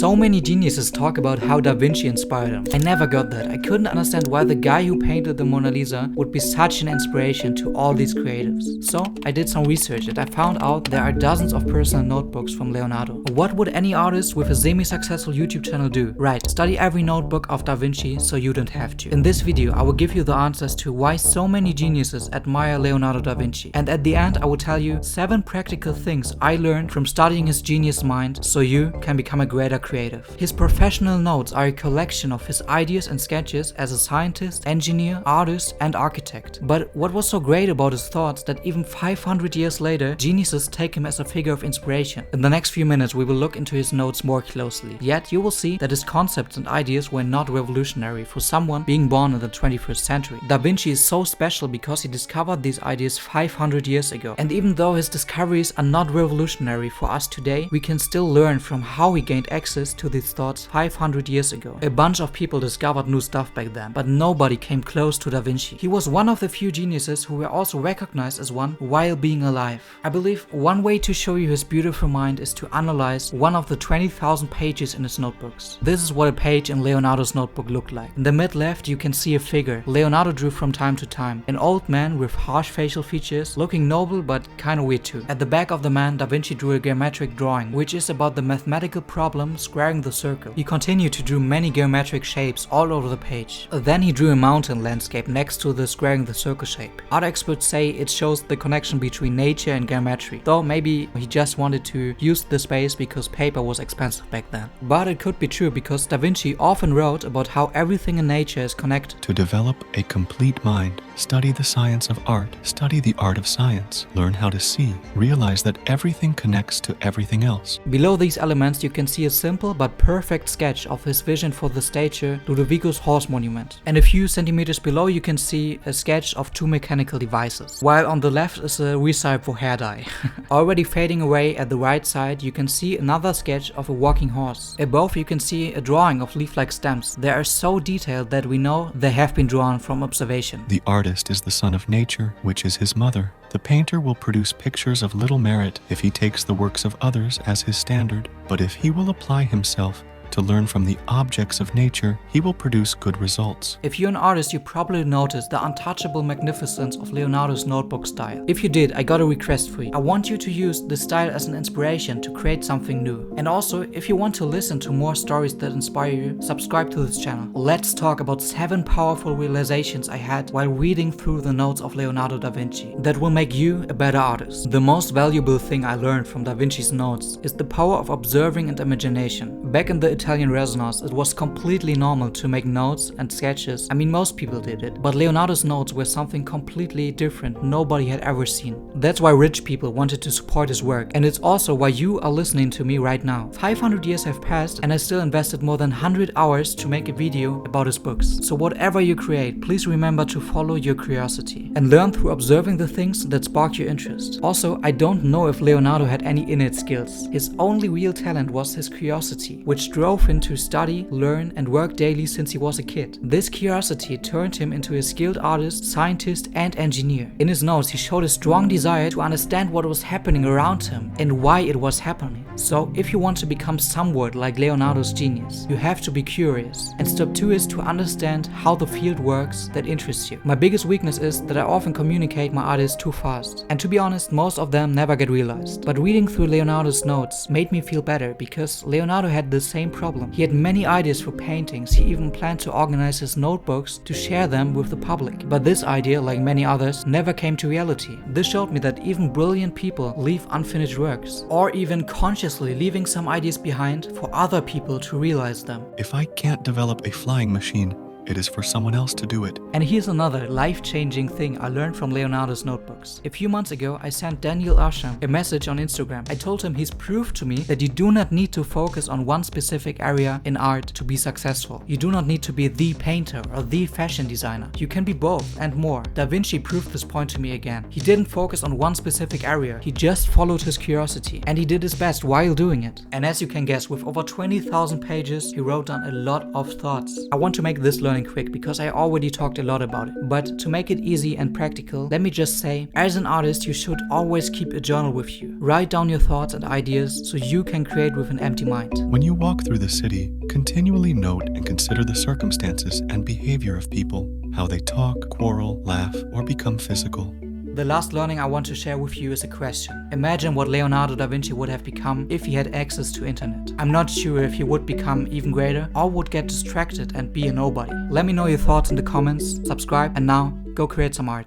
So many geniuses talk about how Da Vinci inspired them. I never got that. I couldn't understand why the guy who painted the Mona Lisa would be such an inspiration to all these creatives. So I did some research and I found out there are dozens of personal notebooks from Leonardo. What would any artist with a semi-successful YouTube channel do? Right, study every notebook of Da Vinci so you don't have to. In this video, I will give you the answers to why so many geniuses admire Leonardo da Vinci. And at the end, I will tell you 7 practical things I learned from studying his genius mind so you can become a greater creative. His professional notes are a collection of his ideas and sketches as a scientist, engineer, artist, and architect. But what was so great about his thoughts that even 500 years later, geniuses take him as a figure of inspiration. In the next few minutes, we will look into his notes more closely. Yet you will see that his concepts and ideas were not revolutionary for someone being born in the 21st century. Da Vinci is so special because he discovered these ideas 500 years ago. And even though his discoveries are not revolutionary for us today, we can still learn from how he gained access to these thoughts 500 years ago. A bunch of people discovered new stuff back then, but nobody came close to Da Vinci. He was one of the few geniuses who were also recognized as one while being alive. I believe one way to show you his beautiful mind is to analyze one of the 20,000 pages in his notebooks. This is what a page in Leonardo's notebook looked like. In the mid left you can see a figure Leonardo drew from time to time. An old man with harsh facial features, looking noble but kinda weird too. At the back of the man, Da Vinci drew a geometric drawing, which is about the mathematical problem squaring the circle. He continued to draw many geometric shapes all over the page. Then he drew a mountain landscape next to the squaring the circle shape. Other experts say it shows the connection between nature and geometry, though maybe he just wanted to use the space because paper was expensive back then. But it could be true because Da Vinci often wrote about how everything in nature is connected. To develop a complete mind, study the science of art, study the art of science, learn how to see, realize that everything connects to everything else. Below these elements you can see a simple but perfect sketch of his vision for the statue Ludovico's horse monument. And a few centimeters below you can see a sketch of 2 mechanical devices, while on the left is a recipe for hair dye. Already fading away at the right side you can see another sketch of a walking horse. Above you can see a drawing of leaf-like stems. They are so detailed that we know they have been drawn from observation. The artist is the son of nature, which is his mother. The painter will produce pictures of little merit if he takes the works of others as his standard, but if he will apply himself to learn from the objects of nature, he will produce good results. If you're an artist, you probably noticed the untouchable magnificence of Leonardo's notebook style. If you did, I got a request for you. I want you to use this style as an inspiration to create something new. And also, if you want to listen to more stories that inspire you, subscribe to this channel. Let's talk about 7 powerful realizations I had while reading through the notes of Leonardo da Vinci that will make you a better artist. The most valuable thing I learned from Da Vinci's notes is the power of observing and imagination. Back in the Italian Renaissance, it was completely normal to make notes and sketches. I mean, most people did it. But Leonardo's notes were something completely different nobody had ever seen. That's why rich people wanted to support his work. And it's also why you are listening to me right now. 500 years have passed and I still invested more than 100 hours to make a video about his books. So whatever you create, please remember to follow your curiosity and learn through observing the things that spark your interest. Also, I don't know if Leonardo had any innate skills. His only real talent was his curiosity, which drove him to study, learn, and work daily since he was a kid. This curiosity turned him into a skilled artist, scientist, and engineer. In his notes, he showed a strong desire to understand what was happening around him and why it was happening. So, if you want to become somewhat like Leonardo's genius, you have to be curious. And step 2 is to understand how the field works that interests you. My biggest weakness is that I often communicate my ideas too fast. And to be honest, most of them never get realized. But reading through Leonardo's notes made me feel better because Leonardo had the same problem. He had many ideas for paintings. He even planned to organize his notebooks to share them with the public. But this idea, like many others, never came to reality. This showed me that even brilliant people leave unfinished works, or even consciously leaving some ideas behind for other people to realize them. If I can't develop a flying machine, it is for someone else to do it. And here's another life-changing thing I learned from Leonardo's notebooks. A few months ago, I sent Daniel Asham a message on Instagram. I told him he's proved to me that you do not need to focus on one specific area in art to be successful. You do not need to be the painter or the fashion designer. You can be both and more. Da Vinci proved this point to me again. He didn't focus on one specific area. He just followed his curiosity and he did his best while doing it. And as you can guess, with over 20,000 pages, he wrote down a lot of thoughts. I want to make this learning learning quick because I already talked a lot about it. But to make it easy and practical, let me just say, as an artist, you should always keep a journal with you. Write down your thoughts and ideas so you can create with an empty mind. When you walk through the city, continually note and consider the circumstances and behavior of people, how they talk, quarrel, laugh, or become physical. The last learning I want to share with you is a question. Imagine what Leonardo da Vinci would have become if he had access to internet. I'm not sure if he would become even greater or would get distracted and be a nobody. Let me know your thoughts in the comments, subscribe, and now go create some art.